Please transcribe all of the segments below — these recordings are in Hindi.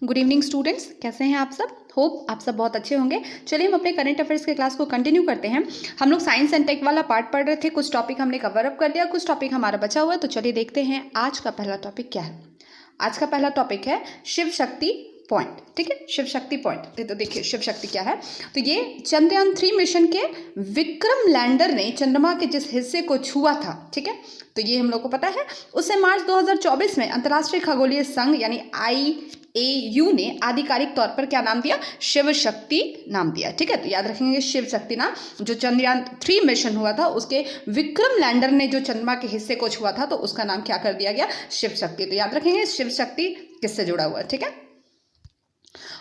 गुड इवनिंग स्टूडेंट्स, कैसे हैं आप सब? होप आप सब बहुत अच्छे होंगे। चलिए हम अपने करंट अफेयर्स के क्लास को कंटिन्यू करते हैं। हम लोग साइंस एंड टेक वाला पार्ट पढ़ रहे थे, कुछ टॉपिक हमने कवर अप कर लिया, कुछ टॉपिक हमारा बचा हुआ है। तो चलिए देखते हैं आज का पहला टॉपिक क्या है। आज का पहला टॉपिक है शिव शक्ति पॉइंट। ठीक है, शिव शक्ति पॉइंट। तो देखिए शिव शक्ति क्या है। तो ये चंद्रयान 3 मिशन के विक्रम लैंडर ने चंद्रमा के जिस हिस्से को छुआ था, ठीक है, तो ये हम लोग को पता है। उसे मार्च 2024 में अंतर्राष्ट्रीय खगोलीय संघ यानी IAU ने आधिकारिक तौर पर क्या नाम दिया? शिव शक्ति नाम दिया। ठीक है, तो याद रखेंगे शिव शक्ति नाम। जो चंद्रयान 3 मिशन हुआ था उसके विक्रम लैंडर ने जो चंद्रमा के हिस्से को छुआ था तो उसका नाम क्या कर दिया गया? शिव शक्ति। तो याद रखेंगे शिव शक्ति किससे जुड़ा हुआ है। ठीक है,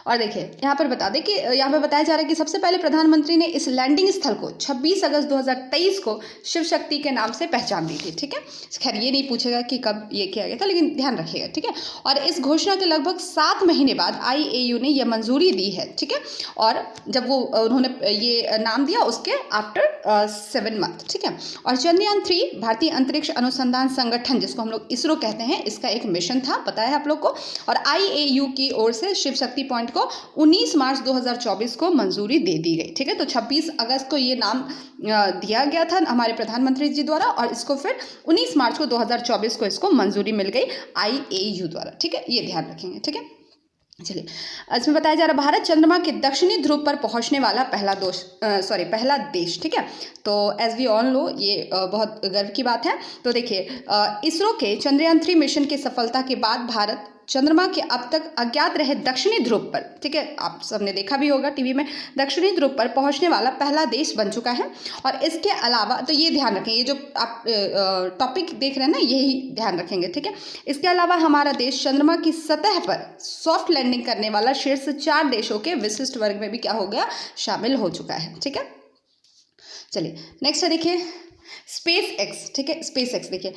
और देखिए यहाँ पर बता दें कि यहाँ पर बताया जा रहा है कि सबसे पहले प्रधानमंत्री ने इस लैंडिंग स्थल को 26 अगस्त 2023 को शिव शक्ति के नाम से पहचान दी थी। ठीक है, खैर ये नहीं पूछेगा कि कब ये किया गया था, लेकिन ध्यान रखिएगा। ठीक है, और इस घोषणा के लगभग 7 महीने बाद IAU ने यह मंजूरी दी है। ठीक है, और जब वो उन्होंने ये नाम दिया उसके आफ्टर 7 मंथ। ठीक है, और चंद्रयान 3 भारतीय अंतरिक्ष अनुसंधान संगठन, जिसको हम लोग इसरो कहते हैं, इसका एक मिशन था, पता है आप लोग को। और IAU की ओर से शिव शक्ति पॉइंट को 19 मार्च 2024 को मंजूरी दे दी गई। ठीक है, तो 26 अगस्त को ये नाम दिया गया था हमारे प्रधानमंत्री जी द्वारा, और इसको फिर 19 मार्च को 2024 को इसको मंजूरी मिल गई IAU द्वारा। ठीक है, ये ध्यान रखेंगे। ठीक है, चलिए इसमें बताया जा रहा है भारत चंद्रमा के दक्षिणी ध्रुव पर पहुंचने वाला पहला देश। ठीक है, तो एज वी ऑल नो ये बहुत गर्व की बात है। तो देखिए इसरो के चंद्रयान 3 मिशन की सफलता के बाद भारत चंद्रमा के अब तक अज्ञात रहे दक्षिणी ध्रुव पर, ठीक है, आप सबने देखा भी होगा टीवी में, दक्षिणी ध्रुव पर पहुंचने वाला पहला देश बन चुका है। और इसके अलावा तो ये ध्यान रखें, ये जो आप टॉपिक देख रहे हैं ना, यही ध्यान रखेंगे। ठीक है, इसके अलावा हमारा देश चंद्रमा की सतह पर सॉफ्ट लैंडिंग करने वाला शीर्ष 4 देशों के विशिष्ट वर्ग में भी क्या हो गया? शामिल हो चुका है। ठीक है, चलिए नेक्स्ट है देखिए स्पेस एक्स। ठीक है, स्पेस एक्स देखिए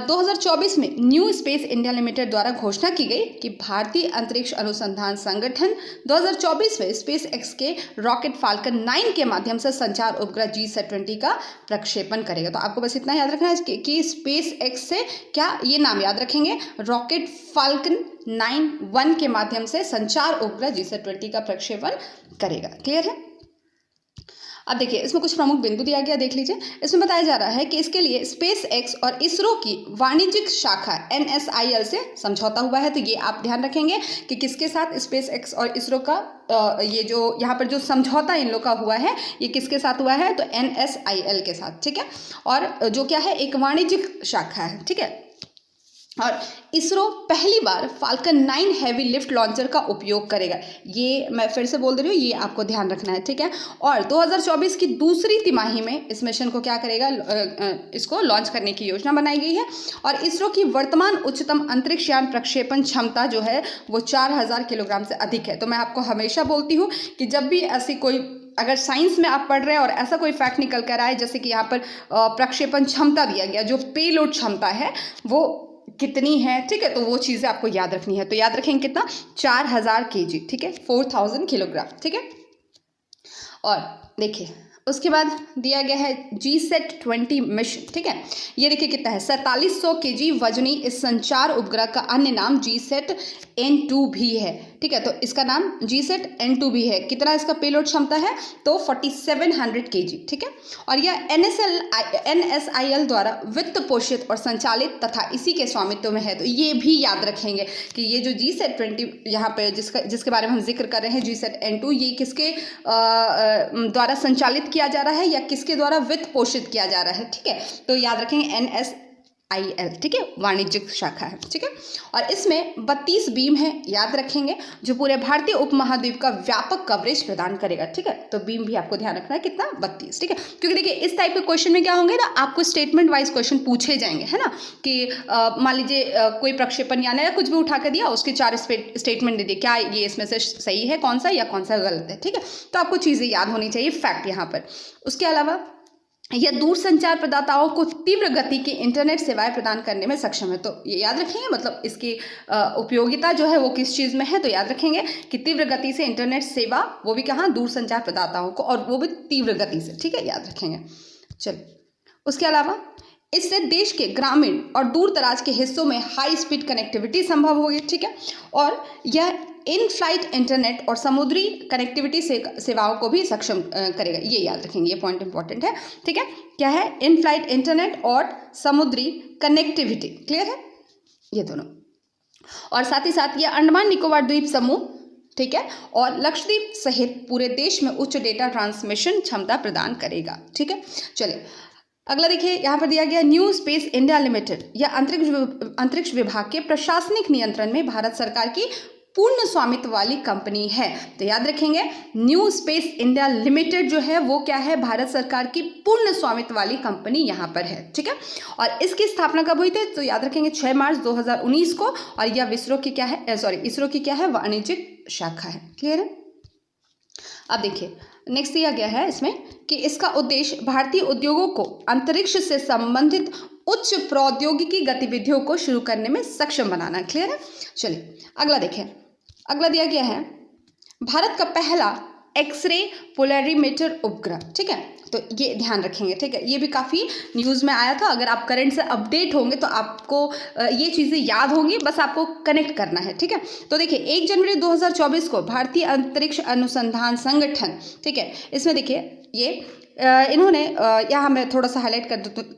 2024 में न्यू स्पेस इंडिया लिमिटेड द्वारा घोषणा की गई कि भारतीय अंतरिक्ष अनुसंधान संगठन 2024 में स्पेस एक्स के रॉकेट फाल्कन 9 के माध्यम से संचार उपग्रह GSAT-20 का प्रक्षेपण करेगा। तो आपको बस इतना याद रखना है कि स्पेस एक्स से क्या, ये नाम याद रखेंगे, रॉकेट फाल्कन 9 के माध्यम से संचार उपग्रह GSAT-20 का प्रक्षेपण करेगा। क्लियर है? अब देखिए इसमें कुछ प्रमुख बिंदु दिया गया, देख लीजिए। इसमें बताया जा रहा है कि इसके लिए स्पेस एक्स और इसरो की वाणिज्यिक शाखा NSIL से समझौता हुआ है। तो ये आप ध्यान रखेंगे कि किसके साथ स्पेस एक्स और इसरो का ये जो यहाँ पर जो समझौता इन लोग का हुआ है, ये किसके साथ हुआ है? तो NSIL के साथ। ठीक है, और जो क्या है, एक वाणिज्यिक शाखा है। ठीक है, और इसरो पहली बार फाल्कन 9 हैवी लिफ्ट लॉन्चर का उपयोग करेगा। ये मैं फिर से बोल दे रही हूँ, ये आपको ध्यान रखना है। ठीक है, और 2024 की दूसरी तिमाही में इस मिशन को क्या करेगा? इसको लॉन्च करने की योजना बनाई गई है। और इसरो की वर्तमान उच्चतम अंतरिक्ष यान प्रक्षेपण क्षमता जो है वो 4000 किलोग्राम से अधिक है। तो मैं आपको हमेशा बोलती हूँ कि जब भी ऐसी कोई, अगर साइंस में आप पढ़ रहे हैं और ऐसा कोई फैक्ट निकल कर आए, जैसे कि यहाँ पर प्रक्षेपण क्षमता दिया गया, जो पेलोड क्षमता है वो कितनी है, ठीक है, तो वो चीज़ें आपको याद रखनी है। तो याद रखेंगे कितना? 4000 kg। ठीक है, 4000 किलोग्राम। ठीक है, और देखिए उसके बाद दिया गया है GSAT-20 मिशन। ठीक है, ये देखिए कितना है, 4700 kg वजनी इस संचार उपग्रह का अन्य नाम GSAT-N2 भी है। ठीक है, तो इसका नाम GSAT-N2 भी है। कितना इसका पेलोड क्षमता है? तो 4700 kg। ठीक है, और यह NSIL द्वारा वित्त पोषित और संचालित तथा इसी के स्वामित्व में है। तो ये भी याद रखेंगे कि ये जो GSAT-20 यहाँ पे जिसके बारे में हम जिक्र कर रहे हैं, GSAT-N2, ये किसके द्वारा संचालित किया जा रहा है या किसके द्वारा वित्त पोषित किया जा रहा है? ठीक है, तो याद रखेंगे NSIL। ठीक है, वाणिज्यिक शाखा है। ठीक है, और इसमें 32 बीम है, याद रखेंगे, जो पूरे भारतीय उपमहाद्वीप का व्यापक कवरेज प्रदान करेगा। ठीक है, तो बीम भी आपको ध्यान रखना है कितना? 32। ठीक है, क्योंकि देखिए इस टाइप के क्वेश्चन में क्या होंगे ना, आपको स्टेटमेंट वाइज क्वेश्चन पूछे जाएंगे, है ना, कि मान लीजिए कोई प्रक्षेपण यान या कुछ भी उठा कर दिया, उसके 4 स्टेटमेंट दे दिए, क्या ये इसमें से सही है कौन सा या कौन सा गलत है। ठीक है, तो आपको चीज़ें याद होनी चाहिए, फैक्ट यहाँ पर। उसके अलावा यह दूर संचार प्रदाताओं को तीव्र गति की इंटरनेट सेवाएं प्रदान करने में सक्षम है। तो ये याद रखेंगे, मतलब इसकी उपयोगिता जो है वो किस चीज़ में है? तो याद रखेंगे कि तीव्र गति से इंटरनेट सेवा, वो भी कहाँ? दूर संचार प्रदाताओं को, और वो भी तीव्र गति से। ठीक है, याद रखेंगे। चलिए उसके अलावा इससे देश के ग्रामीण और दूर दराज के हिस्सों में हाई स्पीड कनेक्टिविटी संभव होगी। ठीक है, और यह इन फ्लाइट इंटरनेट और समुद्री कनेक्टिविटी सेवाओं को भी सक्षम करेगा। ये याद रखेंगे, ये पॉइंट इंपॉर्टेंट है, ठीक है। क्या है? इन फ्लाइट इंटरनेट और समुद्री कनेक्टिविटी, क्लियर है ये दोनों। और साथ ही साथ ये अंडमान निकोबार द्वीप समूह, ठीक है, और लक्षद्वीप सहित पूरे देश में उच्च डेटा ट्रांसमिशन क्षमता प्रदान करेगा, ठीक है। चलिए अगला देखिए, यहाँ पर दिया गया न्यू स्पेस इंडिया लिमिटेड या अंतरिक्ष विभाग के प्रशासनिक नियंत्रण में भारत सरकार की पूर्ण स्वामित्व वाली कंपनी है। तो याद रखेंगे न्यू स्पेस इंडिया लिमिटेड जो है वो क्या है? भारत सरकार की पूर्ण स्वामित्व वाली कंपनी यहाँ पर है, ठीक है। और इसकी स्थापना कब हुई थी? तो याद रखेंगे 6 मार्च 2019 को, और यह इसरो की क्या है? इसरो की क्या है? वाणिज्यिक शाखा है, क्लियर है। अब देखिए नेक्स्ट दिया गया है इसमें कि इसका उद्देश्य भारतीय उद्योगों को अंतरिक्ष से संबंधित उच्च प्रौद्योगिकी गतिविधियों को शुरू करने में सक्षम बनाना, क्लियर है। चलिए अगला देखें, अगला दिया गया है भारत का पहला एक्सरे पोलैरिमीटर उपग्रह, ठीक है। तो ये ध्यान रखेंगे, ठीक है, ये भी काफ़ी न्यूज़ में आया था। अगर आप करंट से अपडेट होंगे तो आपको ये चीज़ें याद होंगी, बस आपको कनेक्ट करना है, ठीक है। तो देखिए 1 जनवरी 2024 को भारतीय अंतरिक्ष अनुसंधान संगठन, ठीक है, इसमें देखिए ये इन्होंने यहाँ मैं थोड़ा सा हाईलाइट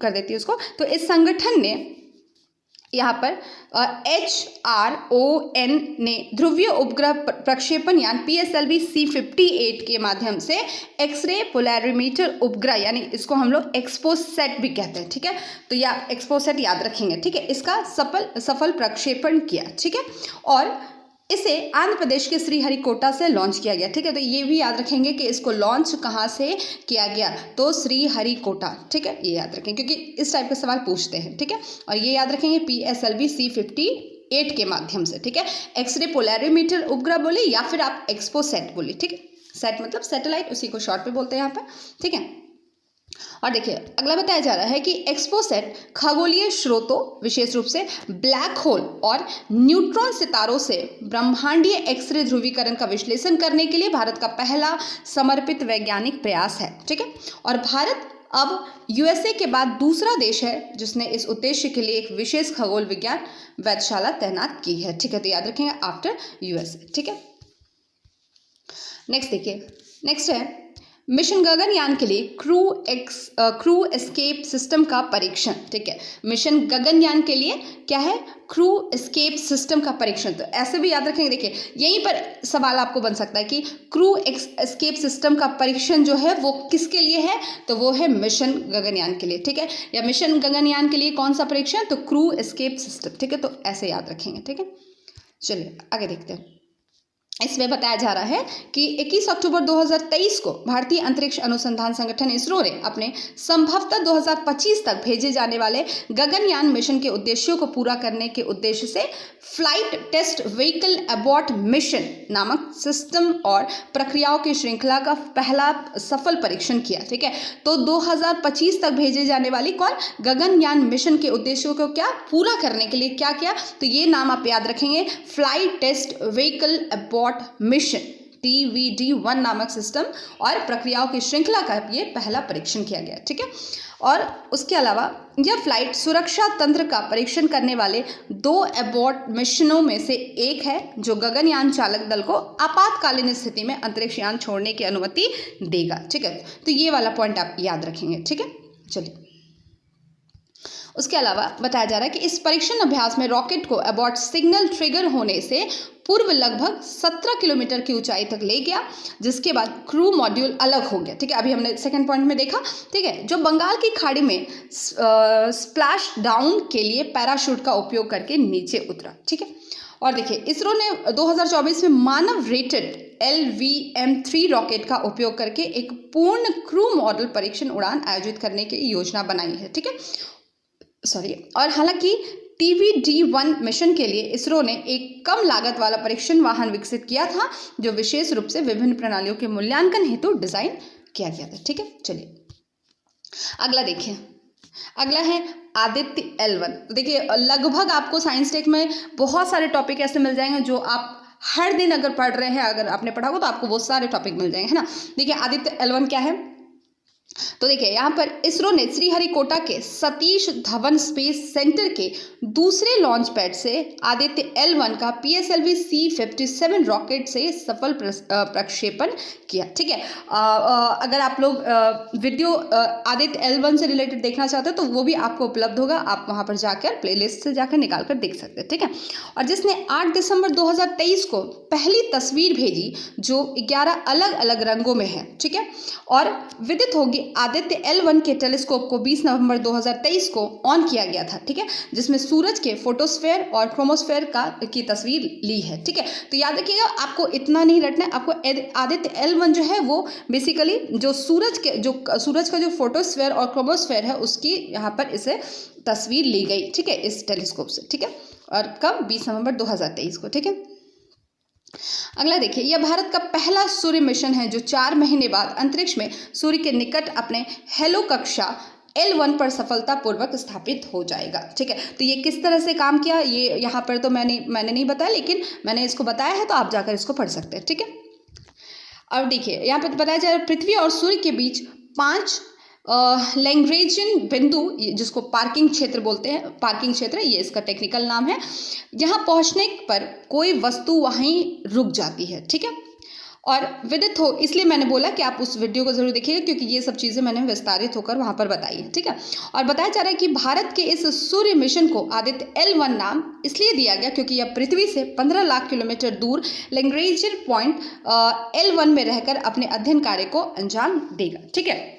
कर देती हूँ उसको। तो इस संगठन ने यहाँ पर HRON ने ध्रुवीय उपग्रह प्रक्षेपण यान PSLV C58 के माध्यम से एक्सरे पोलैरिमीटर उपग्रह, यानी इसको हम लोग एक्सपोसेट भी कहते हैं, ठीक है। तो या एक्सपोसेट याद रखेंगे, ठीक है, इसका सफल प्रक्षेपण किया, ठीक है। और इसे आंध्र प्रदेश के श्रीहरिकोटा से लॉन्च किया गया, ठीक है। तो ये भी याद रखेंगे कि इसको लॉन्च कहाँ से किया गया? तो श्रीहरिकोटा, ठीक है, ये याद रखेंगे क्योंकि इस टाइप के सवाल पूछते हैं, ठीक है। और ये याद रखेंगे PSLV C58 के माध्यम से, ठीक है। एक्सरे पोलैरिमीटर उपग्रह बोले या फिर आप एक्सपोसेट बोले, ठीक है। सेट मतलब सैटेलाइट, उसी को शॉर्ट में बोलते हैं यहाँ पर, ठीक है। और देखिए अगला बताया जा रहा है कि एक्सपोसेट खगोलीय स्रोतों, विशेष रूप से ब्लैक होल और न्यूट्रॉन सितारों से ब्रह्मांडीय एक्सरे ध्रुवीकरण का विश्लेषण करने के लिए भारत का पहला समर्पित वैज्ञानिक प्रयास है, ठीक है। और भारत अब USA के बाद दूसरा देश है जिसने इस उद्देश्य के लिए एक विशेष खगोल विज्ञान वेधशाला तैनात की है, ठीक है। तो याद रखेंगे आफ्टर USA, ठीक है। नेक्स्ट देखिए, नेक्स्ट है मिशन गगनयान के लिए क्रू एस्केप सिस्टम का परीक्षण, ठीक है। मिशन गगनयान के लिए क्या है? क्रू एस्केप सिस्टम का परीक्षण। तो ऐसे भी याद रखेंगे, देखिए यहीं पर सवाल आपको बन सकता है कि क्रू एस्केप सिस्टम का परीक्षण जो है वो किसके लिए है? तो वो है मिशन गगनयान के लिए, ठीक है। या मिशन गगनयान के लिए कौन सा परीक्षण? तो क्रू एस्केप सिस्टम, ठीक है। तो ऐसे याद रखेंगे, ठीक है। चलिए आगे देखते हैं। इसमें बताया जा रहा है कि 21 अक्टूबर 2023 को भारतीय अंतरिक्ष अनुसंधान संगठन इसरो ने अपने संभवतः 2025 तक भेजे जाने वाले गगनयान मिशन के उद्देश्यों को पूरा करने के उद्देश्य से flight test vehicle abort mission नामक सिस्टम और प्रक्रियाओं की श्रृंखला का पहला सफल परीक्षण किया, ठीक है। तो 2025 तक भेजे जाने वाली गगनयान मिशन के उद्देश्यों को क्या पूरा करने के लिए क्या किया? तो ये नाम आप याद रखेंगे, flight test vehicle abort mission, TVD-1 नामक सिस्टम और प्रक्रियाओं की श्रृंखला का ये पहला परीक्षण किया गया, ठीक है। और उसके अलावा यह फ्लाइट सुरक्षा तंत्र का परीक्षण करने वाले 2 अबॉर्ट मिशनों में से एक है जो गगनयान चालक दल को आपातकालीन स्थिति में अंतरिक्ष यान छोड़ने की अनुमति देगा, ठीक है। तो ये वाला पॉइंट आप याद रखेंगे, ठीक है। चलिए उसके अलावा बताया जा रहा है कि इस परीक्षण अभ्यास में रॉकेट को अबॉर्ट सिग्नल ट्रिगर होने से पूर्व लगभग 17 किलोमीटर की ऊंचाई तक ले गया, जिसके बाद क्रू मॉड्यूल अलग हो गया, ठीक है। अभी हमने सेकंड पॉइंट में देखा, ठीक है, जो बंगाल की खाड़ी में स्प्लैश डाउन के लिए पैराशूट का उपयोग करके नीचे उतरा, ठीक है। और देखिए इसरो ने 2024 में मानव रेटेड LVM-3 रॉकेट का उपयोग करके एक पूर्ण क्रू मॉडल परीक्षण उड़ान आयोजित करने की योजना बनाई है, ठीक है। और हालांकि TVD-1 मिशन के लिए इसरो ने एक कम लागत वाला परीक्षण वाहन विकसित किया था जो विशेष रूप से विभिन्न प्रणालियों के मूल्यांकन हेतु डिजाइन किया गया था, ठीक है। चलिए अगला देखिए, अगला है आदित्य L1। तो देखिए लगभग आपको साइंस टेक में बहुत सारे टॉपिक ऐसे मिल जाएंगे जो आप हर दिन अगर पढ़ रहे हैं, अगर आपने पढ़ा हो तो आपको वो सारे टॉपिक मिल जाएंगे, है ना। देखिए आदित्य L1 क्या है? तो देखिए यहाँ पर इसरो ने श्रीहरिकोटा के सतीश धवन स्पेस सेंटर के दूसरे लॉन्च पैड से आदित्य L1 का PSLV C57 रॉकेट से सफल प्रक्षेपण किया। ठीक है, अगर आप लोग वीडियो आदित्य L1 से रिलेटेड देखना चाहते हो तो वो भी आपको उपलब्ध होगा, आप वहाँ पर जाकर प्लेलिस्ट से जाकर निकाल कर देख सकते हैं। ठीक है, और जिसने 8 दिसंबर 2023 को पहली तस्वीर भेजी जो 11 अलग अलग रंगों में है। ठीक है, और विदित होगी आदित्य L1 के टेलीस्कोप को 20 नवंबर 2023 को ऑन किया गया था। ठीक है, जिसमें सूरज के फोटोस्फेयर और क्रोमोस्फेयर की तस्वीर ली है। ठीक है, तो याद रखिएगा आपको इतना नहीं रटना है, आपको आदित्य L1 जो है वो बेसिकली जो सूरज का जो फोटोस्फेयर और क्रोमोस्फेयर है उसकी यहाँ पर इसे तस्वीर ली गई। ठीक है, इस टेलीस्कोप से। ठीक है, और कब? 20 नवंबर 2023 को। ठीक है, अगला देखिए, यह भारत का पहला सूर्य मिशन है जो 4 महीने बाद अंतरिक्ष में सूर्य के निकट अपने हेलो कक्षा L1 पर सफलतापूर्वक स्थापित हो जाएगा। ठीक है, तो ये किस तरह से काम किया ये यहाँ पर तो मैंने नहीं बताया, लेकिन मैंने इसको बताया है तो आप जाकर इसको पढ़ सकते हैं। ठीक है, अब देखिए यहाँ पर बताया जा रहा है पृथ्वी और सूर्य के बीच 5 लैग्रेंजियन बिंदु, जिसको पार्किंग क्षेत्र बोलते हैं, पार्किंग क्षेत्र ये इसका टेक्निकल नाम है, जहां पहुंचने पर कोई वस्तु वहीं रुक जाती है। ठीक है, और विदित हो, इसलिए मैंने बोला कि आप उस वीडियो को जरूर देखिएगा क्योंकि ये सब चीज़ें मैंने विस्तारित होकर वहां पर बताई है। ठीक है, और बताया जा रहा है कि भारत के इस सूर्य मिशन को आदित्य L1 नाम इसलिए दिया गया क्योंकि यह पृथ्वी से 15 लाख किलोमीटर दूर लैग्रेंजियन पॉइंट L1 में रहकर अपने अध्ययन कार्य को अंजाम देगा। ठीक है,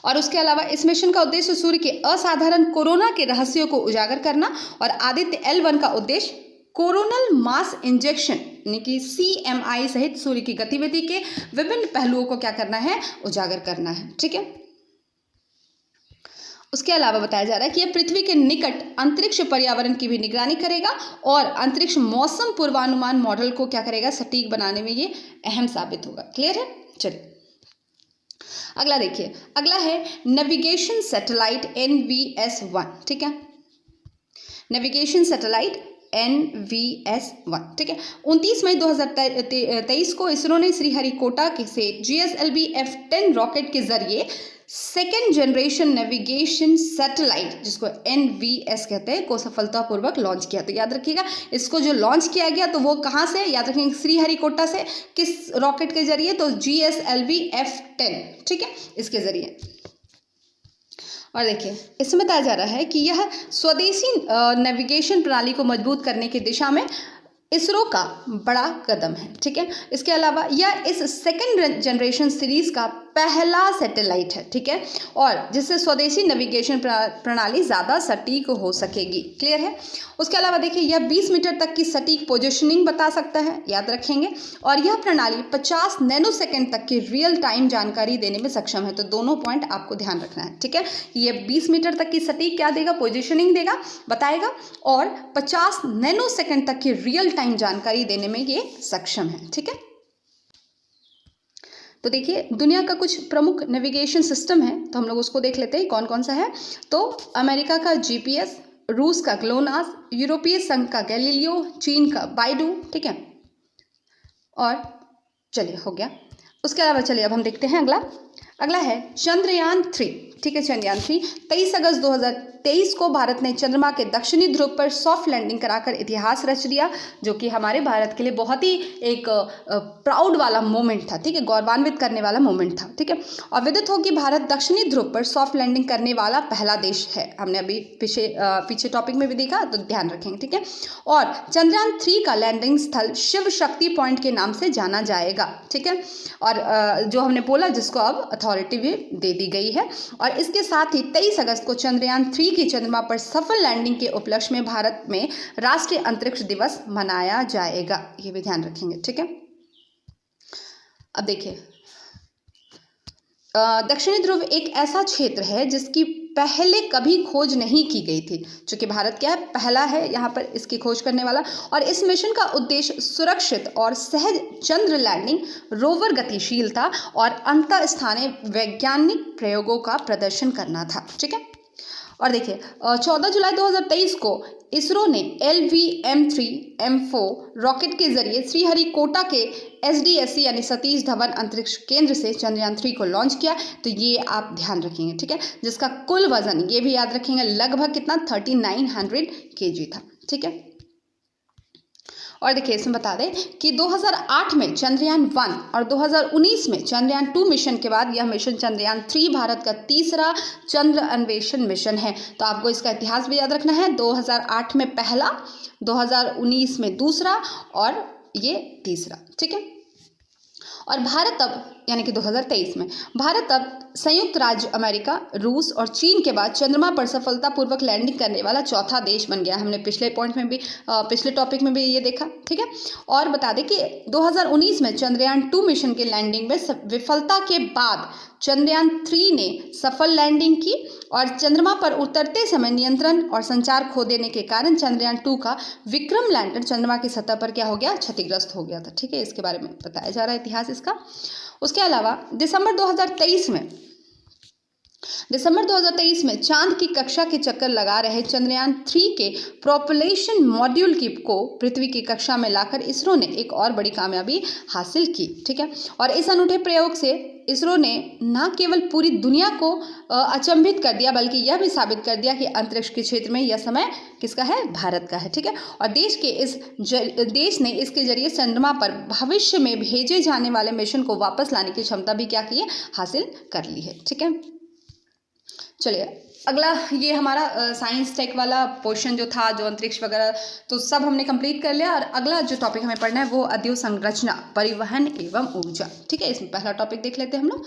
और उसके अलावा इस मिशन का उद्देश्य सूर्य के असाधारण कोरोना के रहस्यों को उजागर करना और आदित्य L1 का उद्देश्य कोरोनल मास इंजेक्शन यानी कि CMI सहित सूर्य की गतिविधि के विभिन्न पहलुओं को क्या करना है? उजागर करना है। ठीक है, उसके अलावा बताया जा रहा है कि यह पृथ्वी के निकट अंतरिक्ष पर्यावरण की भी निगरानी करेगा और अंतरिक्ष मौसम पूर्वानुमान मॉडल को क्या करेगा? सटीक बनाने में ये अहम साबित होगा। क्लियर है? चलिए अगला देखिए, अगला है नेविगेशन सैटेलाइट NVS-1। ठीक है, नेविगेशन सैटेलाइट NVS-1। ठीक है, 29 मई 2023 को इसरो ने श्रीहरिकोटा से GSLV F10 रॉकेट के जरिए सेकेंड जनरेशन नेविगेशन सैटेलाइट, जिसको NVS कहते हैं, को सफलतापूर्वक लॉन्च किया। तो याद रखिएगा इसको जो लॉन्च किया गया तो वो कहाँ से? याद रखेंगे श्रीहरिकोटा से। किस रॉकेट के जरिए? तो GSLV F10। ठीक है, इसके जरिए। और देखिए इसमें बताया जा रहा है कि यह स्वदेशी नेविगेशन प्रणाली को मजबूत करने की दिशा में इसरो का बड़ा कदम है। ठीक है, इसके अलावा यह इस सेकेंड जनरेशन सीरीज का पहला सैटेलाइट है। ठीक है, और जिससे स्वदेशी नेविगेशन प्रणाली ज़्यादा सटीक हो सकेगी। क्लियर है? उसके अलावा देखिए यह 20 मीटर तक की सटीक पोजीशनिंग बता सकता है, याद रखेंगे, और यह प्रणाली 50 नैनोसेकंड तक की रियल टाइम जानकारी देने में सक्षम है। तो दोनों पॉइंट आपको ध्यान रखना है। ठीक है, ये 20 मीटर तक की सटीक क्या देगा? पोजीशनिंग देगा, बताएगा, और 50 नैनोसेकंड तक की रियल टाइम जानकारी देने में ये सक्षम है। ठीक है, तो देखिए दुनिया का कुछ प्रमुख नेविगेशन सिस्टम है तो हम लोग उसको देख लेते हैं कौन कौन सा है। तो अमेरिका का GPS, रूस का ग्लोनास, यूरोपीय संघ का गैलीलियो, चीन का बाइडू। ठीक है, और चलिए हो गया। उसके अलावा चलिए अब हम देखते हैं अगला है चंद्रयान 3। ठीक है, चंद्रयान 3 23 अगस्त 2023 को भारत ने चंद्रमा के दक्षिणी ध्रुव पर सॉफ्ट लैंडिंग कराकर इतिहास रच दिया, जो कि हमारे भारत के लिए बहुत ही एक प्राउड वाला मोमेंट था। ठीक है, गौरवान्वित करने वाला मोमेंट था। ठीक है, और विदित हो कि भारत दक्षिणी ध्रुव पर सॉफ्ट लैंडिंग करने वाला पहला देश है। हमने अभी पीछे टॉपिक में भी देखा, तो ध्यान रखेंगे। ठीक है, और चंद्रयान 3 का लैंडिंग स्थल शिव शक्ति पॉइंट के नाम से जाना जाएगा। ठीक है, और जो हमने बोला जिसको अब अथॉरिटी भी दे दी गई है। और इसके साथ ही 23 अगस्त को चंद्रयान 3 की चंद्रमा पर सफल लैंडिंग के उपलक्ष्य में भारत में राष्ट्रीय अंतरिक्ष दिवस मनाया जाएगा। ये भी ध्यान रखेंगे। ठीक है, अब देखिए दक्षिणी ध्रुव एक ऐसा क्षेत्र है जिसकी पहले कभी खोज नहीं की गई थी, चूंकि भारत क्या है? पहला है यहाँ पर इसकी खोज करने वाला। और इस मिशन का उद्देश्य सुरक्षित और सहज चंद्र लैंडिंग, रोवर गतिशीलता और अंतःस्थानीय वैज्ञानिक प्रयोगों का प्रदर्शन करना था। ठीक है, और देखिए 14 जुलाई 2023 को इसरो ने LVM-3M4 रॉकेट के जरिए श्रीहरिकोटा के SDSC यानी सतीश धवन अंतरिक्ष केंद्र से चंद्रयान 3 को लॉन्च किया। तो ये आप ध्यान रखेंगे, ठीक है, जिसका कुल वजन ये भी याद रखेंगे लगभग कितना 3900 kg था, ठीक है। और देखिए इसमें बता दें कि 2008 में चंद्रयान 1 और 2019 में चंद्रयान 2 मिशन के बाद यह मिशन चंद्रयान 3 भारत का तीसरा चंद्र अन्वेषण मिशन है। तो आपको इसका इतिहास भी याद रखना है, 2008 में पहला, 2019 में दूसरा और ये तीसरा, ठीक है। और भारत अब यानी कि 2023 में भारत अब संयुक्त राज्य अमेरिका, रूस और चीन के बाद चंद्रमा पर सफलतापूर्वक लैंडिंग करने वाला चौथा देश बन गया। हमने पिछले पॉइंट में भी पिछले टॉपिक में भी ये देखा, ठीक है। और बता दें कि 2019 में चंद्रयान 2 मिशन के लैंडिंग में विफलता के बाद चंद्रयान 3 ने सफल लैंडिंग की और चंद्रमा पर उतरते समय नियंत्रण और संचार खो देने के कारण चंद्रयान 2 का विक्रम लैंडर चंद्रमा की सतह पर क्या हो गया, क्षतिग्रस्त हो गया था, ठीक है। इसके बारे में बताया जा रहा है इतिहास इसका। उसके अलावा दिसंबर 2023 में चांद की कक्षा के चक्कर लगा रहे चंद्रयान 3 के प्रोपल्शन मॉड्यूल को पृथ्वी की कक्षा में लाकर इसरो ने एक और बड़ी कामयाबी हासिल की, ठीक है। और इस अनूठे प्रयोग से इसरो ने न केवल पूरी दुनिया को अचंभित कर दिया बल्कि यह भी साबित कर दिया कि अंतरिक्ष के क्षेत्र में यह समय किसका है, भारत का है, ठीक है। और देश ने इसके जरिए चंद्रमा पर भविष्य में भेजे जाने वाले मिशन को वापस लाने की क्षमता भी क्या की है, हासिल कर ली है, ठीक है। चलिए अगला, ये हमारा साइंस टेक वाला पोर्शन जो था, जो अंतरिक्ष वगैरह तो सब हमने कंप्लीट कर लिया। और अगला जो टॉपिक हमें पढ़ना है वो अधोसंरचना, परिवहन एवं ऊर्जा, ठीक है। इसमें पहला टॉपिक देख लेते हैं हम लोग।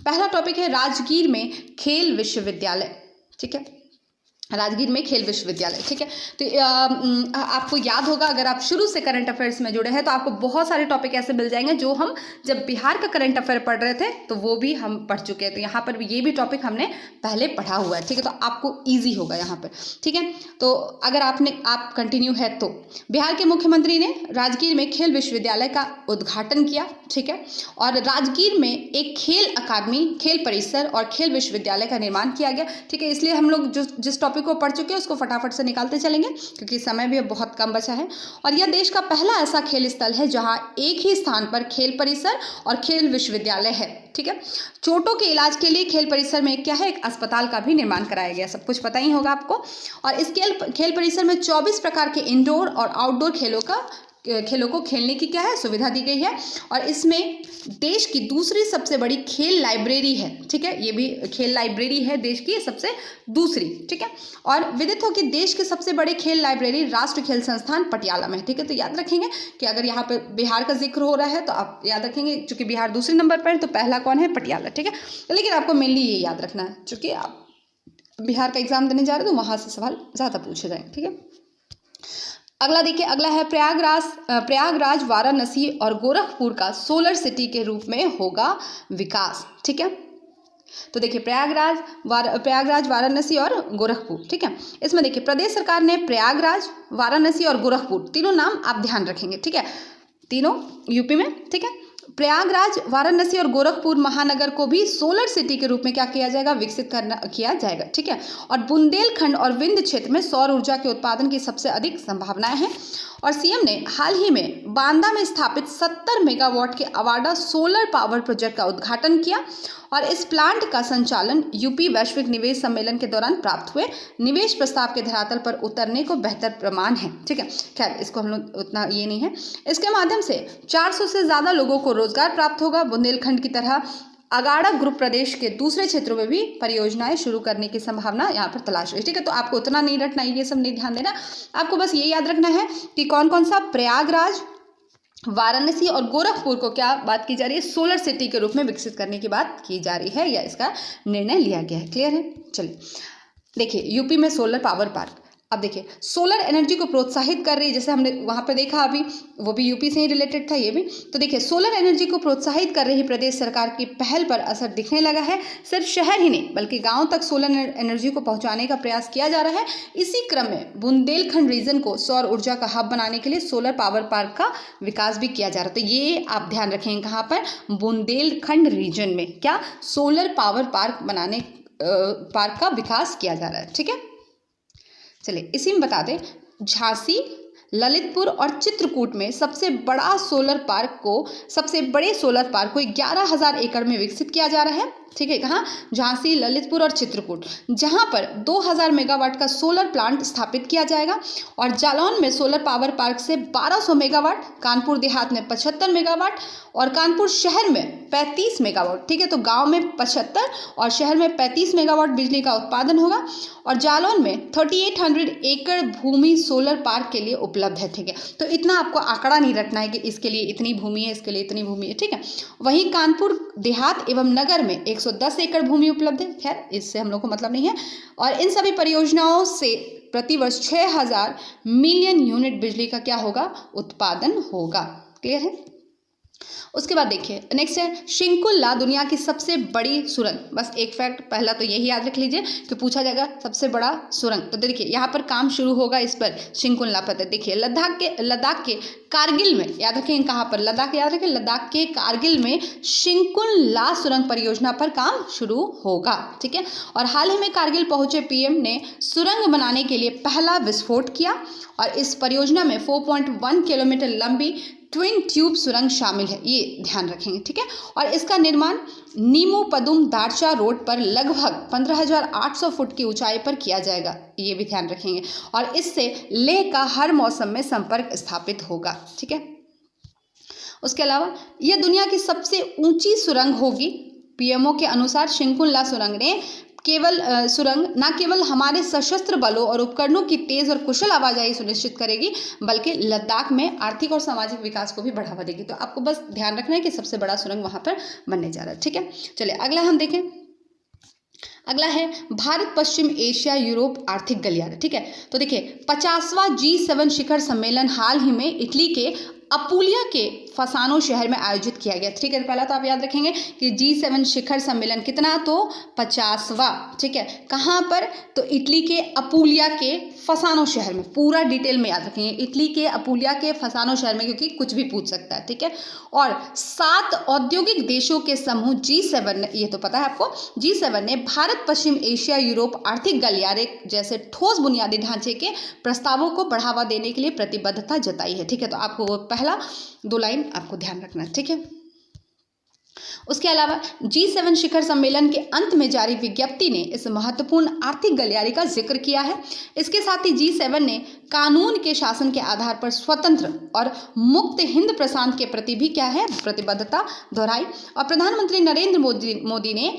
पहला टॉपिक है राजगीर में खेल विश्वविद्यालय, ठीक है, राजगीर में खेल विश्वविद्यालय, ठीक है। तो आपको याद होगा, अगर आप शुरू से करंट अफेयर्स में जुड़े हैं तो आपको बहुत सारे टॉपिक ऐसे मिल जाएंगे जो हम जब बिहार का करंट अफेयर पढ़ रहे थे तो वो भी हम पढ़ चुके हैं। तो यहाँ पर भी ये भी टॉपिक हमने पहले पढ़ा हुआ है, ठीक है। तो आपको ईजी होगा यहाँ पर, ठीक है। तो अगर आप कंटिन्यू है तो बिहार के मुख्यमंत्री ने राजगीर में खेल विश्वविद्यालय का उद्घाटन किया, ठीक है। और राजगीर में एक खेल अकादमी, खेल परिसर और खेल विश्वविद्यालय का निर्माण किया गया, ठीक है। इसलिए हम लोग जिस टॉपिक को पढ़ चुके हैं उसको फटाफट से निकालते चलेंगे क्योंकि समय भी बहुत कम बचा है। और यह देश का पहला ऐसा खेल स्थल है जहां एक ही स्थान पर खेल परिसर और खेल विश्वविद्यालय है, ठीक है। चोटों के इलाज के लिए खेल परिसर में क्या है, एक अस्पताल का भी निर्माण कराया गया, सब कुछ पता ही होगा आपको। और इस खेल परिसर में 24 प्रकार के इंडोर और आउटडोर खेलों को खेलने की क्या है, सुविधा दी गई है। और इसमें देश की दूसरी सबसे बड़ी खेल लाइब्रेरी है, ठीक है। ये भी खेल लाइब्रेरी है देश की सबसे दूसरी, ठीक है। और विदित हो कि देश के सबसे बड़े खेल लाइब्रेरी राष्ट्रीय खेल संस्थान पटियाला में है, ठीक है। तो याद रखेंगे कि अगर यहाँ पे बिहार का जिक्र हो रहा है तो आप याद रखेंगे, चूंकि बिहार दूसरे नंबर पर है तो पहला कौन है, पटियाला, ठीक है। लेकिन आपको मेनली ये याद रखना है, चूंकि आप बिहार का एग्जाम देने जा रहे हो तो वहाँ से सवाल ज़्यादा पूछे जाएंगे, ठीक है। अगला देखिए, अगला है प्रयागराज, वाराणसी और गोरखपुर का सोलर सिटी के रूप में होगा विकास, ठीक है। तो देखिए प्रयागराज, वाराणसी और गोरखपुर, ठीक है। इसमें देखिए प्रदेश सरकार ने प्रयागराज, वाराणसी और गोरखपुर तीनों नाम आप ध्यान रखेंगे, ठीक है, तीनों यूपी में, ठीक है। प्रयागराज, वाराणसी और गोरखपुर महानगर को भी सोलर सिटी के रूप में क्या किया जाएगा, विकसित किया जाएगा, ठीक है। और बुंदेलखंड और विंध्य क्षेत्र में सौर ऊर्जा के उत्पादन की सबसे अधिक संभावनाएं हैं। और सीएम ने हाल ही में बांदा में स्थापित 70 मेगावाट के अवाडा सोलर पावर प्रोजेक्ट का उद्घाटन किया। और इस प्लांट का संचालन यूपी वैश्विक निवेश सम्मेलन के दौरान प्राप्त हुए निवेश प्रस्ताव के धरातल पर उतरने को बेहतर प्रमाण है, ठीक है। खैर इसको हम लोग उतना ये नहीं है। इसके माध्यम से 400 से ज़्यादा लोगों को रोजगार प्राप्त होगा। बुंदेलखंड की तरह अगाड़ा ग्रुप प्रदेश के दूसरे क्षेत्रों में भी परियोजनाएं शुरू करने की संभावना यहाँ पर तलाश रही है, ठीक है। तो आपको उतना नहीं रटना, ये सब नहीं ध्यान देना, आपको बस ये याद रखना है कि कौन कौन सा प्रयागराज, वाराणसी और गोरखपुर को क्या बात की जा रही है, सोलर सिटी के रूप में विकसित करने की बात की जा रही है या इसका निर्णय लिया गया है। क्लियर है। चलिए देखिए यूपी में सोलर पावर पार्क, अब देखिए सोलर एनर्जी को प्रोत्साहित कर रही है, जैसे हमने वहाँ पे देखा अभी, वो भी यूपी से ही रिलेटेड था ये भी। तो देखिए सोलर एनर्जी को प्रोत्साहित कर रही प्रदेश सरकार की पहल पर असर दिखने लगा है। सिर्फ शहर ही नहीं बल्कि गांव तक सोलर एनर्जी को पहुंचाने का प्रयास किया जा रहा है। इसी क्रम में बुंदेलखंड रीजन को सौर ऊर्जा का हब बनाने के लिए सोलर पावर पार्क का विकास भी किया जा रहा है। तो ये आप ध्यान रखेंगे कहाँ पर, बुंदेलखंड रीजन में क्या सोलर पावर पार्क का विकास किया जा रहा है, ठीक है। चलिए इसी में बता दें, झांसी, ललितपुर और चित्रकूट में सबसे बड़े सोलर पार्क को 11,000 एकड़ में विकसित किया जा रहा है। ठीक है, कहाँ? झांसी, ललितपुर और चित्रकूट, जहां पर 2000 मेगावाट का सोलर प्लांट स्थापित किया जाएगा। और जालौन में सोलर पावर पार्क से 1200 मेगावाट, कानपुर देहात में 75 मेगावाट और कानपुर शहर में 35 मेगावाट। ठीक है, तो गांव में 75 और शहर में 35 मेगावाट बिजली का उत्पादन होगा। और जालौन में 3800 एकड़ भूमि सोलर पार्क के लिए उपलब्ध है। ठीक है, तो इतना आपको आंकड़ा नहीं रखना है कि इसके लिए इतनी भूमि है, इसके लिए इतनी भूमि है। ठीक है, वहीं कानपुर देहात एवं नगर में 110 एकड़ भूमि उपलब्ध है। खैर, इससे हम लोग को मतलब नहीं है। और इन सभी परियोजनाओं से प्रतिवर्ष 6000 मिलियन यूनिट बिजली का क्या होगा? उत्पादन होगा। क्लियर है? उसके बाद देखिए नेक्स्ट है शिंकुल्ला, दुनिया की सबसे बड़ी सुरंग। बस एक फैक्ट पहला तो यही याद रख लीजिए कि पूछा जाएगा सबसे बड़ा सुरंग। तो देखिए यहाँ पर काम शुरू होगा इस पर, शिंकुल्ला पर। देखिए लद्दाख के कारगिल में, याद रखें कहाँ पर? लद्दाख याद रखें, लद्दाख के कारगिल में शिंकुल्ला सुरंग परियोजना पर काम शुरू होगा। ठीक है, और हाल ही में कारगिल पहुंचे पीएम ने सुरंग बनाने के लिए पहला विस्फोट किया। और इस परियोजना में 4.1 किलोमीटर लंबी ट्विन ट्यूब सुरंग शामिल है, ये ध्यान रखेंगे। ठीक है, और इसका निर्माण नीमू पदुम दारचा रोड पर लगभग 15,800 फुट की ऊंचाई पर किया जाएगा, ये भी ध्यान रखेंगे। और इससे लेह का हर मौसम में संपर्क स्थापित होगा। ठीक है, उसके अलावा यह दुनिया की सबसे ऊंची सुरंग होगी। पीएमओ के अनुसार शिंकुल्ला सुरंग ने न केवल हमारे सशस्त्र बलों और उपकरणों की तेज और कुशल आवाजाही सुनिश्चित करेगी, बल्कि लद्दाख में आर्थिक और सामाजिक विकास को भी बढ़ावा देगी। तो आपको बस ध्यान रखना है कि सबसे बड़ा सुरंग वहां पर बनने जा रहा है। ठीक है, चलिए अगला हम देखें। अगला है भारत पश्चिम एशिया यूरोप आर्थिक गलियारा। ठीक है, तो देखिए 50वां G7 शिखर सम्मेलन हाल ही में इटली के अपुलिया के फसानो शहर में आयोजित किया गया। ठीक है, पहला तो आप याद रखेंगे कि G7 शिखर सम्मेलन कितना? तो 50वां। ठीक है, कहाँ पर? तो इटली के अपुलिया के फसानो शहर में। पूरा डिटेल में याद रखेंगे, इटली के अपुलिया के फसानो शहर में, क्योंकि कुछ भी पूछ सकता है। ठीक है, और 7 औद्योगिक देशों के समूह G7 ने, ये तो पता है आपको, G7 ने भारत पश्चिम एशिया यूरोप आर्थिक गलियारे जैसे ठोस बुनियादी ढांचे के प्रस्तावों को बढ़ावा देने के लिए प्रतिबद्धता जताई है। ठीक है, तो आपको वो पहला 2 लाइन आपको ध्यान रखना है। ठीक है, उसके अलावा G7 शिखर सम्मेलन के अंत में जारी विज्ञप्ति ने इस महत्वपूर्ण आर्थिक गलियारे का जिक्र किया है। इसके साथ ही G7 ने कानून के शासन के आधार पर स्वतंत्र और मुक्त हिंद प्रशांत के प्रति भी क्या है? प्रतिबद्धता दोहराई। और प्रधानमंत्री नरेंद्र मोदी ने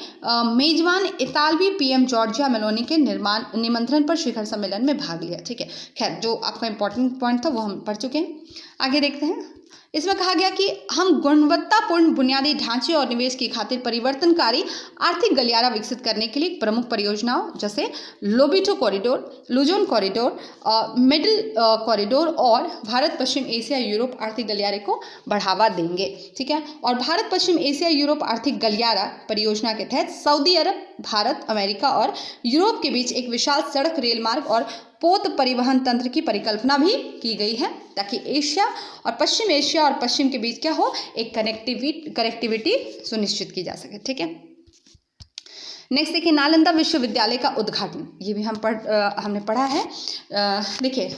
मेजबान इतालवी पीएम जॉर्जिया मेलोनी के निमंत्रण पर शिखर सम्मेलन में भाग लिया। ठीक है, खैर जो आपका इंपॉर्टेंट पॉइंट था वो हम पढ़ चुके हैं। आगे देखते हैं। इसमें कहा गया कि हम गुणवत्तापूर्ण बुनियादी ढांचे और निवेश की खातिर परिवर्तनकारी आर्थिक गलियारा विकसित करने के लिए प्रमुख परियोजनाओं जैसे Lobito corridor, Luzon corridor, middle corridor और भारत पश्चिम एशिया यूरोप आर्थिक गलियारे को बढ़ावा देंगे। ठीक है, और भारत पश्चिम एशिया यूरोप आर्थिक गलियारा परियोजना के तहत सऊदी अरब, भारत, अमेरिका और यूरोप के बीच एक विशाल सड़क, रेल मार्ग और पोत परिवहन तंत्र की परिकल्पना भी की गई है, ताकि एशिया और पश्चिम के बीच क्या हो? एक कनेक्टिविटी सुनिश्चित की जा सके। ठीक है, नेक्स्ट देखिए नालंदा विश्वविद्यालय का उद्घाटन। ये भी हमने पढ़ा है। देखिए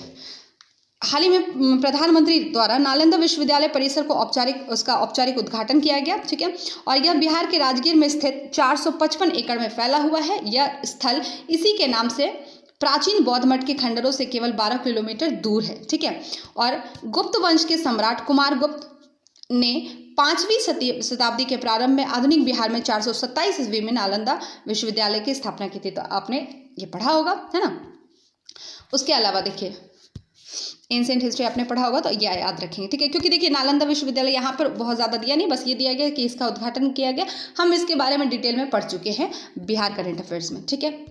हाल ही में प्रधानमंत्री द्वारा नालंदा विश्वविद्यालय परिसर को औपचारिक उद्घाटन किया गया। ठीक है, और यह बिहार के राजगीर में स्थित 455 एकड़ में फैला हुआ है। यह स्थल इसी के नाम से प्राचीन बौद्ध मठ के खंडरों से केवल 12 किलोमीटर दूर है। ठीक है, और गुप्त वंश के सम्राट कुमार गुप्त ने 5वीं शताब्दी के प्रारंभ में आधुनिक बिहार में 427 ईस्वी में नालंदा विश्वविद्यालय की स्थापना की थी। तो आपने ये पढ़ा होगा, है ना। उसके अलावा देखिए एंशिएंट हिस्ट्री आपने पढ़ा होगा, तो यह याद रखेंगे। ठीक है, क्योंकि देखिए नालंदा विश्वविद्यालय यहाँ पर बहुत ज़्यादा दिया नहीं, बस ये दिया गया कि इसका उद्घाटन किया गया। हम इसके बारे में डिटेल में पढ़ चुके हैं बिहार करंट अफेयर्स में। ठीक है,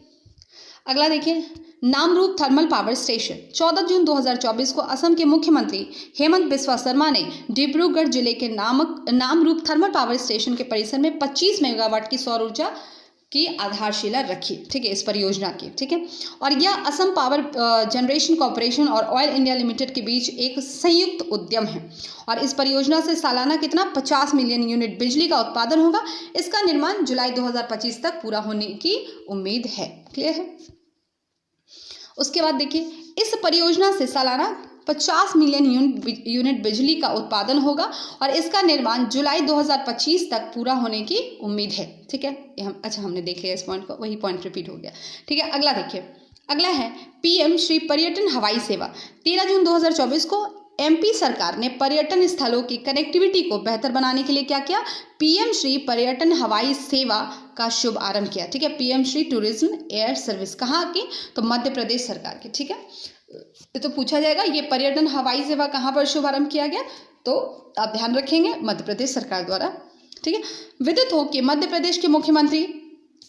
अगला देखिए नामरूप थर्मल पावर स्टेशन। 14 जून 2024 को असम के मुख्यमंत्री हेमंत बिस्वा शर्मा ने डिब्रूगढ़ जिले के नामरूप थर्मल पावर स्टेशन के परिसर में 25 मेगावाट की सौर ऊर्जा की आधारशिला रखी। ठीक है, इस परियोजना की। ठीक है, और यह असम पावर जनरेशन कॉर्पोरेशन और ऑयल इंडिया लिमिटेड के बीच एक संयुक्त उद्यम है। और इस परियोजना से सालाना कितना? 50 मिलियन यूनिट बिजली का उत्पादन होगा। इसका निर्माण जुलाई 2025 तक पूरा होने की उम्मीद है। क्लियर है। उसके बाद देखिए, इस परियोजना से सालाना 50 मिलियन यूनिट बिजली का उत्पादन होगा और इसका निर्माण जुलाई 2025 तक पूरा होने की उम्मीद है। ठीक है, अच्छा हमने देख लिया इस पॉइंट को, वही पॉइंट रिपीट हो गया। ठीक है, अगला देखिए, अगला है पीएम श्री पर्यटन हवाई सेवा। 13 जून 2024 को एमपी सरकार ने पर्यटन स्थलों की कनेक्टिविटी को बेहतर बनाने के लिए क्या किया? पीएम श्री पर्यटन हवाई सेवा का शुभ आरंभ किया। ठीक है, PM Shri tourism air service कहाँ की? तो मध्य प्रदेश सरकार की। ठीक है, तो पूछा जाएगा ये पर्यटन हवाई सेवा कहाँ पर शुभारंभ किया गया? तो आप ध्यान रखेंगे मध्य प्रदेश सरकार द्वारा। ठीक है, विदित हो कि मध्य प्रदेश के मुख्यमंत्री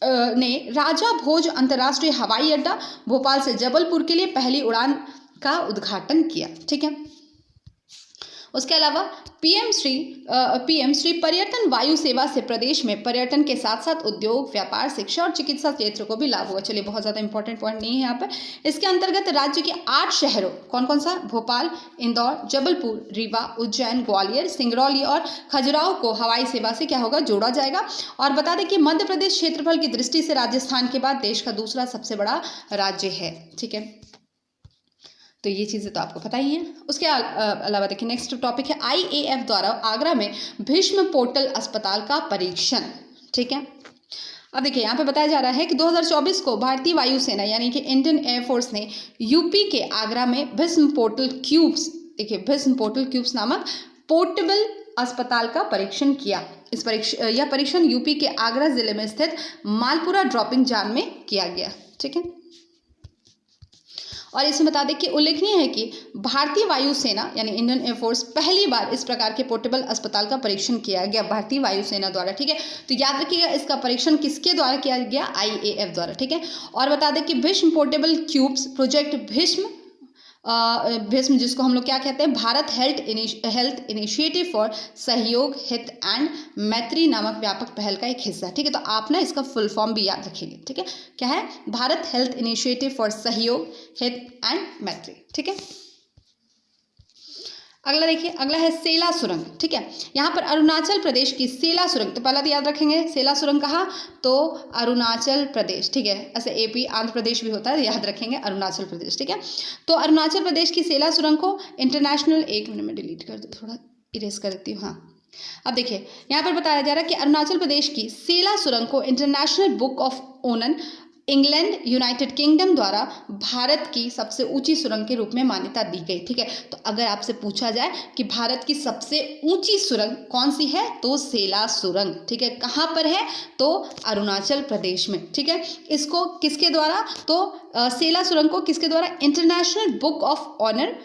ने राजा भोज अंतर्राष्ट्रीय हवाई अड्डा भोपाल से जबलपुर के लिए पहली उड़ान का उद्घाटन किया। ठीक है, उसके अलावा पीएम श्री पर्यटन वायु सेवा से प्रदेश में पर्यटन के साथ साथ उद्योग, व्यापार, शिक्षा और चिकित्सा क्षेत्र को भी लाभ हुआ। चलिए, बहुत ज़्यादा इंपॉर्टेंट पॉइंट नहीं है यहाँ पर। इसके अंतर्गत राज्य के 8 शहरों, कौन कौन सा? भोपाल, इंदौर, जबलपुर, रीवा, उज्जैन, ग्वालियर, सिंगरौली और खजुराहो को हवाई सेवा से क्या होगा? जोड़ा जाएगा। और बता दें कि मध्य प्रदेश क्षेत्रफल की दृष्टि से राजस्थान के बाद देश का दूसरा सबसे बड़ा राज्य है। ठीक है, तो ये चीज़ें तो आपको पता ही हैं। उसके अलावा देखिए, नेक्स्ट टॉपिक है आईएएफ द्वारा आगरा में भीष्म पोर्टल अस्पताल का परीक्षण। ठीक है, अब देखिए यहाँ पे बताया जा रहा है कि 2024 को भारतीय वायुसेना यानी कि इंडियन एयरफोर्स ने यूपी के आगरा में भीष्म पोर्टल क्यूब्स, देखिए भीष्म पोर्टल क्यूब्स नामक पोर्टेबल अस्पताल का परीक्षण किया। यह परीक्षण यूपी के आगरा जिले में स्थित मालपुरा ड्रॉपिंग जान में किया गया। ठीक है, और इसमें बता दें कि उल्लेखनीय है कि भारतीय वायुसेना यानी इंडियन एयरफोर्स पहली बार इस प्रकार के पोर्टेबल अस्पताल का परीक्षण किया गया भारतीय वायुसेना द्वारा। ठीक है, तो याद रखिएगा इसका परीक्षण किसके द्वारा किया गया? आईएएफ द्वारा। ठीक है, और बता दें कि Bhishma portable cubes project Bhishma जिसको हम लोग क्या कहते हैं? भारत हेल्थ इनिशिएटिव फॉर सहयोग हित एंड मैत्री नामक व्यापक पहल का एक हिस्सा। ठीक है, तो आप ना इसका फुल फॉर्म भी याद रखेंगे। ठीक है, क्या है? भारत हेल्थ इनिशिएटिव फॉर सहयोग हित एंड मैत्री। ठीक है, अगला देखिए, अगला है सेला सुरंग। ठीक है, यहाँ पर अरुणाचल प्रदेश की सेला सुरंग, तो पहला तो याद रखेंगे सेला सुरंग कहाँ? तो अरुणाचल प्रदेश। ठीक है, ऐसे एपी आंध्र प्रदेश भी होता है, याद रखेंगे अरुणाचल प्रदेश। ठीक है, तो अरुणाचल प्रदेश की सेला सुरंग को इंटरनेशनल, एक मिनट में डिलीट कर दो, थोड़ा इरेज कर देती हूँ। हाँ, अब देखिए यहाँ पर बताया जा रहा है कि अरुणाचल प्रदेश की सेला सुरंग को international book of honour England United Kingdom द्वारा भारत की सबसे ऊंची सुरंग के रूप में मान्यता दी गई। ठीक है, तो अगर आपसे पूछा जाए कि भारत की सबसे ऊंची सुरंग कौन सी है? तो सेला सुरंग। ठीक है, कहाँ पर है? तो अरुणाचल प्रदेश में। ठीक है, इसको किसके द्वारा? तो सेला सुरंग को किसके द्वारा? International book of honour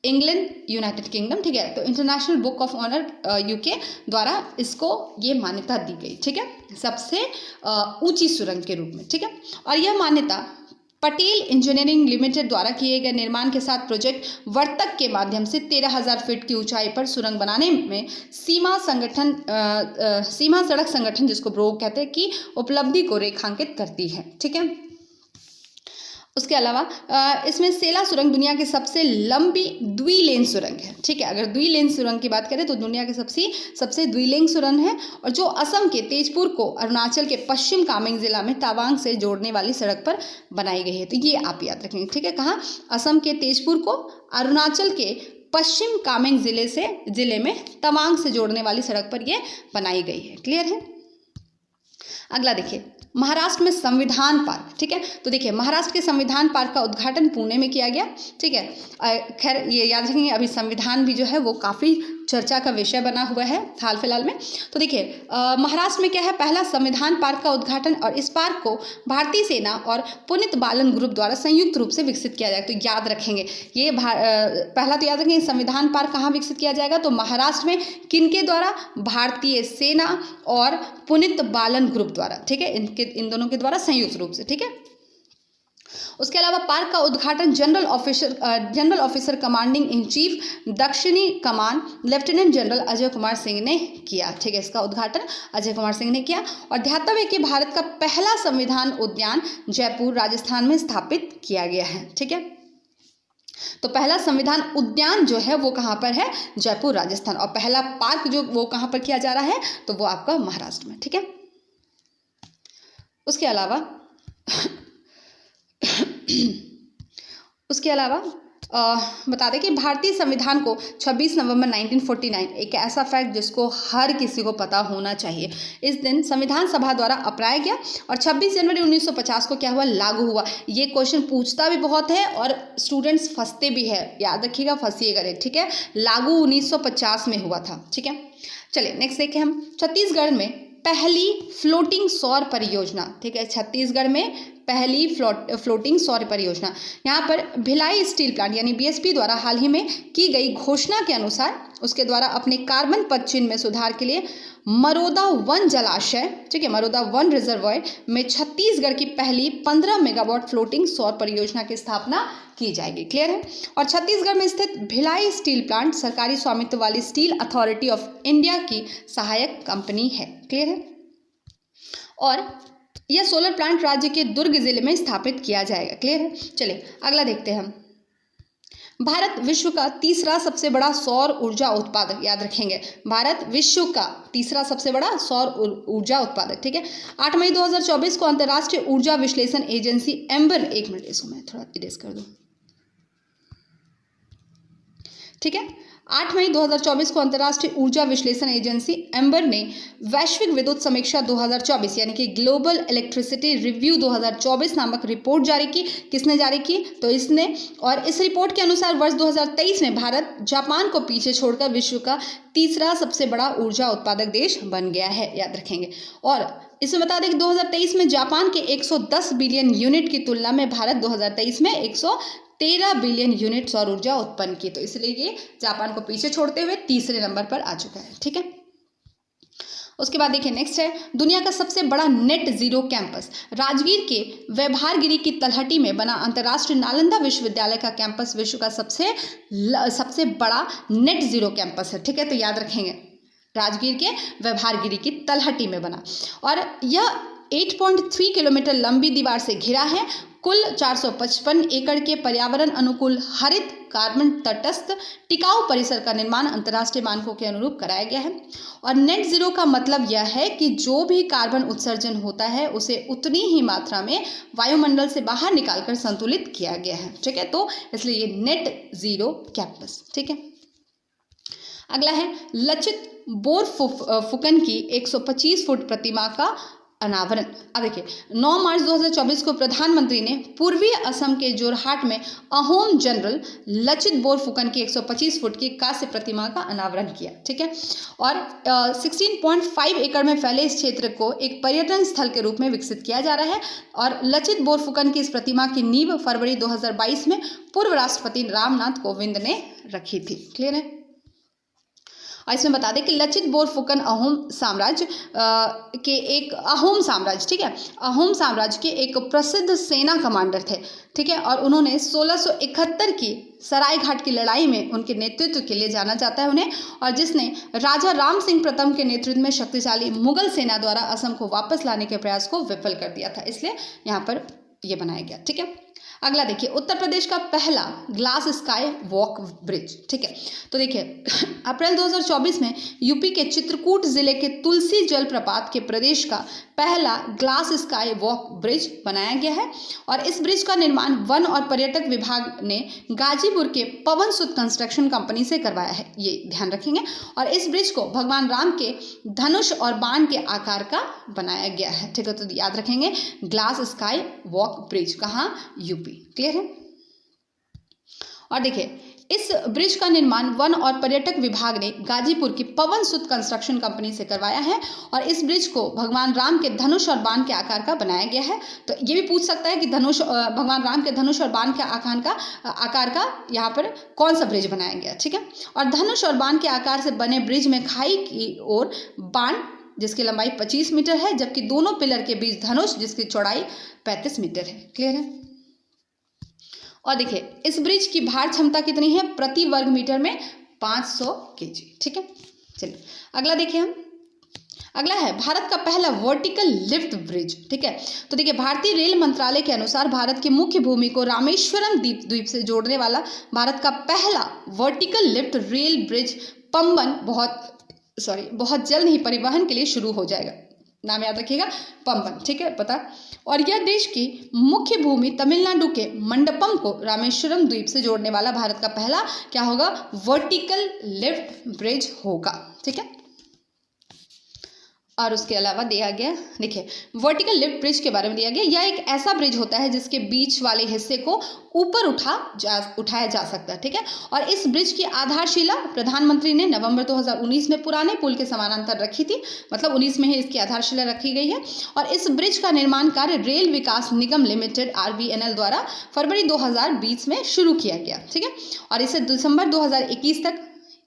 England United Kingdom. ठीक है, तो international book of honour UK द्वारा इसको ये मान्यता दी गई। ठीक है, सबसे ऊंची सुरंग के रूप में। ठीक है, और यह मान्यता पटेल इंजीनियरिंग लिमिटेड द्वारा किए गए निर्माण के साथ प्रोजेक्ट वर्तक के माध्यम से 13,000 फीट की ऊंचाई पर सुरंग बनाने में सीमा सड़क संगठन जिसको ब्रोक कहते हैं की उपलब्धि को रेखांकित करती है। ठीक है, उसके अलावा इसमें सेला सुरंग दुनिया की सबसे लंबी द्विलेन सुरंग है। ठीक है, अगर द्विलेन सुरंग की बात करें तो दुनिया की सबसे द्विलेन सुरंग है, और जो असम के तेजपुर को अरुणाचल के पश्चिम कामेंग जिला में तवांग से जोड़ने वाली सड़क पर बनाई गई है। तो ये आप याद रखेंगे। ठीक है, कहाँ? असम के तेजपुर को अरुणाचल के पश्चिम कामेंग जिले में तवांग से जोड़ने वाली सड़क पर यह बनाई गई है। क्लियर है? अगला देखिए, महाराष्ट्र में संविधान पार्क। ठीक है, तो देखिए महाराष्ट्र के संविधान पार्क का उद्घाटन पुणे में किया गया। ठीक है, खैर ये याद रखेंगे अभी संविधान भी जो है वो काफ़ी चर्चा का विषय बना हुआ है हाल फिलहाल में। तो देखिए महाराष्ट्र में क्या है? पहला संविधान पार्क का उद्घाटन, और इस पार्क को भारतीय सेना और पुनित बालन ग्रुप द्वारा संयुक्त रूप से विकसित किया जाएगा। तो याद रखेंगे ये पहला तो याद रखेंगे संविधान पार्क कहाँ विकसित किया जाएगा? तो महाराष्ट्र में। किनके द्वारा? भारतीय सेना और पुनित बालन ग्रुप द्वारा। ठीक है, इन दोनों के द्वारा संयुक्त रूप से। ठीक है, उसके अलावा पार्क का उद्घाटन general officer commanding in chief दक्षिणी कमान लेफ्टिनेंट जनरल अजय कुमार सिंह ने किया। ठीक है, इसका उद्घाटन अजय कुमार सिंह ने किया। और ध्यातव्य है कि भारत का पहला संविधान उद्यान जयपुर राजस्थान में स्थापित किया गया है। ठीक है, तो पहला संविधान उद्यान जो है वो कहाँ पर है? जयपुर राजस्थान। और पहला पार्क जो वो कहाँ पर किया जा रहा है? तो वो आपका महाराष्ट्र में। ठीक है, उसके अलावा बता दें कि भारतीय संविधान को 26 नवंबर 1949, एक ऐसा फैक्ट जिसको हर किसी को पता होना चाहिए, इस दिन संविधान सभा द्वारा अपनाया गया और 26 जनवरी 1950 को क्या हुआ, लागू हुआ। ये क्वेश्चन पूछता भी बहुत है और स्टूडेंट्स फंसते भी है, याद रखिएगा, फंसिएगा नहीं, ठीक है। लागू 1950 में हुआ था, ठीक है। चलिए नेक्स्ट देखें हम, छत्तीसगढ़ में पहली फ्लोटिंग सौर परियोजना, ठीक है, छत्तीसगढ़ में पहली फ्लोटिंग सौर परियोजना। यहाँ पर भिलाई स्टील प्लांट यानी बीएसपी द्वारा हाल ही में की गई घोषणा के अनुसार उसके द्वारा अपने कार्बन पदचिह्न में सुधार के लिए मरोदा वन जलाशय, ठीक है, मरोदा वन रिजर्वायर में छत्तीसगढ़ की पहली 15 मेगावाट फ्लोटिंग सौर परियोजना की स्थापना की जाएगी। क्लियर है। और छत्तीसगढ़ में स्थित भिलाई स्टील प्लांट सरकारी स्वामित्व वाली स्टील अथॉरिटी ऑफ इंडिया की सहायक कंपनी है। क्लियर है। और यह सोलर प्लांट राज्य के दुर्ग जिले में स्थापित किया जाएगा। क्लियर है। चलिए अगला देखते हैं हम, भारत विश्व का तीसरा सबसे बड़ा सौर ऊर्जा उत्पादक, याद रखेंगे, भारत विश्व का तीसरा सबसे बड़ा सौर ऊर्जा उत्पादक, ठीक है। 8 मई 2024 को अंतर्राष्ट्रीय ऊर्जा विश्लेषण एजेंसी एम्बर, एक मिनट इसको मैं थोड़ा इरेज कर दूं, ठीक है। 8 मई 2024 को अंतर्राष्ट्रीय ऊर्जा विश्लेषण एजेंसी एम्बर ने वैश्विक विद्युत समीक्षा 2024 यानी कि ग्लोबल इलेक्ट्रिसिटी रिव्यू 2024 नामक रिपोर्ट जारी की। किसने जारी की, तो इसने। और इस रिपोर्ट के अनुसार वर्ष 2023 में भारत जापान को पीछे छोड़कर विश्व का तीसरा सबसे बड़ा ऊर्जा उत्पादक देश बन गया है, याद रखेंगे। और इसमें बता दें कि 2023 में जापान के 110 बिलियन यूनिट की तुलना में भारत 2023 में 113 बिलियन यूनिट सौर ऊर्जा उत्पन्न की, तो इसलिए ये जापान को पीछे छोड़ते हुए तीसरे नंबर पर आ चुका है, ठीक है। उसके बाद देखिए नेक्स्ट है, दुनिया का सबसे बड़ा नेट जीरो कैंपस, राजगीर के व्यवहारगिरी की तलहटी में बना अंतर्राष्ट्रीय नालंदा विश्वविद्यालय का कैंपस विश्व का सबसे बड़ा नेट जीरो कैंपस है, ठीक है। तो याद रखेंगे, राजगीर के व्यवहारगिरी की तलहटी में बना और यह 8.3 किलोमीटर लंबी दीवार से घिरा है। कुल 455 एकड़ के पर्यावरण अनुकूल हरित कार्बन तटस्थ टिकाऊ परिसर का निर्माण अंतर्राष्ट्रीय मानकों के अनुरूप कराया गया है। और नेट जीरो का मतलब यह है कि जो भी कार्बन उत्सर्जन होता है उसे उतनी ही मात्रा में वायुमंडल से बाहर निकालकर संतुलित किया गया है, ठीक है। तो इसलिए ये नेट जीरो कैंपस, ठीक है। अगला है लचित बोरफुकन की 125 फुट प्रतिमा का अनावरण। अब देखिए 9 मार्च 2024 को प्रधानमंत्री ने पूर्वी असम के जोरहाट में अहोम जनरल लचित बोरफुकन की 125 फुट की कांस्य प्रतिमा का अनावरण किया, ठीक है। और 16.5 एकड़ में फैले इस क्षेत्र को एक पर्यटन स्थल के रूप में विकसित किया जा रहा है। और लचित बोरफुकन की इस प्रतिमा की नींव फरवरी 2022 में पूर्व राष्ट्रपति रामनाथ कोविंद ने रखी थी। क्लियर है। और इसमें बता दें कि लचित बोरफुकन अहोम साम्राज्य ठीक है, अहोम साम्राज्य के एक प्रसिद्ध सेना कमांडर थे, ठीक है। और उन्होंने 1671 की सरायघाट की लड़ाई में उनके नेतृत्व के लिए जाना जाता है उन्हें, और जिसने राजा राम सिंह प्रथम के नेतृत्व में शक्तिशाली मुगल सेना द्वारा असम को वापस लाने के प्रयास को विफल कर दिया था, इसलिए यहाँ पर यह बनाया गया, ठीक है। अगला देखिए उत्तर प्रदेश का पहला ग्लास स्काई वॉक ब्रिज, ठीक है। तो देखिए अप्रैल 2024 में यूपी के चित्रकूट जिले के तुलसी जलप्रपात के प्रदेश का पहला ग्लास स्काई वॉक ब्रिज बनाया गया है। और इस ब्रिज का निर्माण वन और पर्यटक विभाग ने गाजीपुर के पवन सुत कंस्ट्रक्शन कंपनी से करवाया है, ये ध्यान रखेंगे। और इस ब्रिज को भगवान राम के धनुष और बाण के आकार का बनाया गया है, ठीक है। तो याद रखेंगे ग्लास स्काई वॉक ब्रिज, कहाँ, यूपी। क्लियर है। और देखिए इस ब्रिज का निर्माण वन और पर्यटक विभाग ने गाजीपुर की पवन सुत कंस्ट्रक्शन कंपनी से करवाया है। और इस ब्रिज को भगवान राम के धनुष और बाण के आकार का बनाया गया है। तो ये भी पूछ सकता है कि भगवान राम के धनुष और बाण के आकार का यहाँ पर कौन सा ब्रिज बनाया गया, ठीक है। और धनुष और बाण के आकार से बने ब्रिज में खाई की ओर बाण जिसकी लंबाई 25 मीटर है, जबकि दोनों पिलर के बीच धनुष जिसकी चौड़ाई 35 मीटर है। क्लियर है। और देखिए इस ब्रिज की भार क्षमता कितनी है, प्रति वर्ग मीटर में 500 kg, ठीक है। चलिए अगला देखिए हम, अगला है भारत का पहला वर्टिकल लिफ्ट ब्रिज, ठीक है। तो देखिए भारतीय रेल मंत्रालय के अनुसार भारत की मुख्य भूमि को रामेश्वरम द्वीप से जोड़ने वाला भारत का पहला vertical lift rail bridge Pamban बहुत जल्द ही परिवहन के लिए शुरू हो जाएगा। नाम याद रखिएगा, पंबन, ठीक है, पता। और यह देश की मुख्य भूमि तमिलनाडु के मंडपम को रामेश्वरम द्वीप से जोड़ने वाला भारत का पहला क्या होगा, वर्टिकल लिफ्ट ब्रिज होगा, ठीक है। और उसके अलावा दिया गया, देखिए वर्टिकल लिफ्ट ब्रिज के बारे में दिया गया, यह एक ऐसा ब्रिज होता है जिसके बीच वाले हिस्से को ऊपर उठाया जा सकता है, ठीक है। और इस ब्रिज की आधारशिला प्रधानमंत्री ने नवंबर 2019 में पुराने पुल के समानांतर रखी थी, मतलब 19 में ही इसकी आधारशिला रखी गई है। और इस ब्रिज का निर्माण कार्य रेल विकास निगम लिमिटेड RVNL द्वारा फरवरी 2020 में शुरू किया गया, ठीक है। और इसे दिसंबर 2021 तक,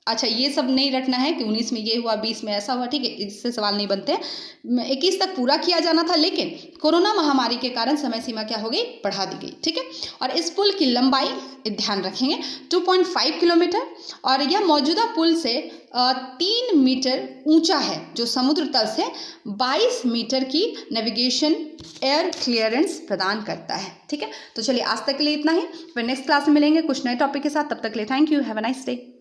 अच्छा ये सब नहीं रटना है कि 19 में ये हुआ, 20 में ऐसा हुआ, ठीक है, इससे सवाल नहीं बनते हैं। 21 तक पूरा किया जाना था, लेकिन कोरोना महामारी के कारण समय सीमा क्या हो गई, बढ़ा दी गई, ठीक है। और इस पुल की लंबाई ध्यान रखेंगे 2.5 किलोमीटर, और यह मौजूदा पुल से 3 मीटर ऊंचा है, जो समुद्र तल से 22 मीटर की नेविगेशन एयर क्लियरेंस प्रदान करता है, ठीक है। तो चलिए आज तक के लिए इतना ही, फिर नेक्स्ट क्लास में मिलेंगे कुछ नए टॉपिक के साथ। तब तक के लिए thank you, have a nice day.